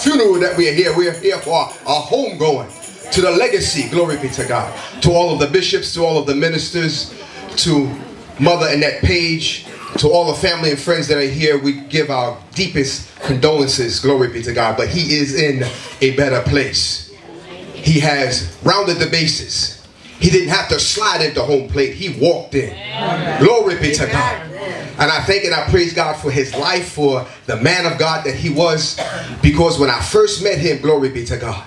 funeral that we are here. We are here for our homegoing, to the legacy, glory be to God. To all of the bishops, to all of the ministers, to Mother Annette Page, to all the family and friends that are here, we give our deepest condolences, glory be to God. But he is in a better place. He has rounded the bases. He didn't have to slide into home plate. He walked in. Amen. Glory be to God. And I thank and I praise God for his life, for the man of God that he was. Because when I first met him, glory be to God,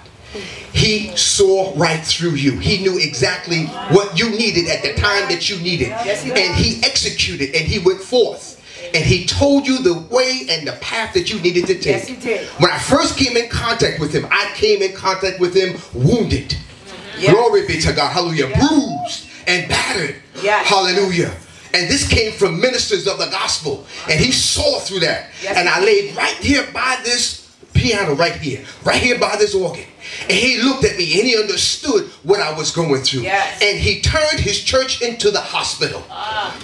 he saw right through you. He knew exactly what you needed at the time that you needed. And he executed and he went forth. And he told you the way and the path that you needed to take. Yes, he did. When I first came in contact with him, I came in contact with him wounded. Yes. Glory be to God. Hallelujah. Yes. Bruised and battered. Yes. Hallelujah. And this came from ministers of the gospel. And he saw through that. Yes. And I laid right here by this piano right here by this organ. And he looked at me and he understood what I was going through. Yes. And he turned his church into the hospital.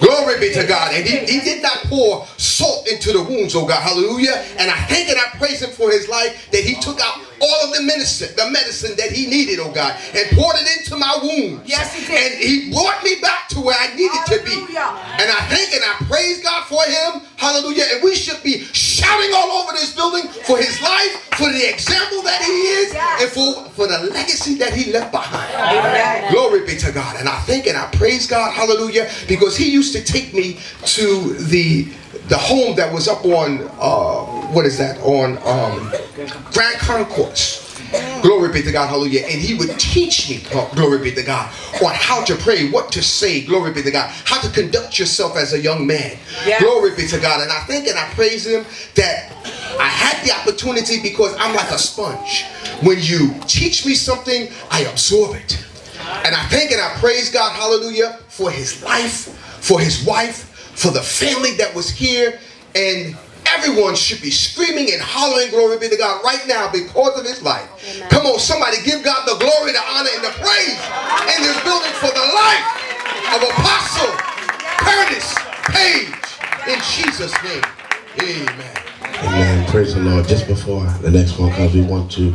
Glory be to God. And he did not pour salt into the wounds, oh God. Hallelujah. And I thank and I praise him for his life, that he took out all of the medicine that he needed, oh God, and poured it into my wounds. Yes, he did. And he brought me back to where I needed to be. And I thank and I praise God for him. Hallelujah. And we should be shouting all over this building for his life, for the example that he is, and for the legacy that he left behind. Amen. Glory be to God. And I thank and I praise God, hallelujah, because he used to take me to the home that was up on what is that, on Grand Concourse. Glory be to God, hallelujah. And he would teach me, glory be to God, on how to pray, what to say, glory be to God, how to conduct yourself as a young man. Yes. Glory be to God. And I thank and I praise him that I had the opportunity, because I'm like a sponge. When you teach me something, I absorb it. And I thank and I praise God, hallelujah, for his life, for his wife, for the family that was here. And everyone should be screaming and hollering, glory be to God, right now because of his life. Amen. Come on, somebody give God the glory, the honor, and the praise in this building for the life of Apostle Curtis Page. In Jesus' name, amen. Amen. Praise the Lord. Just before the next phone call, we want to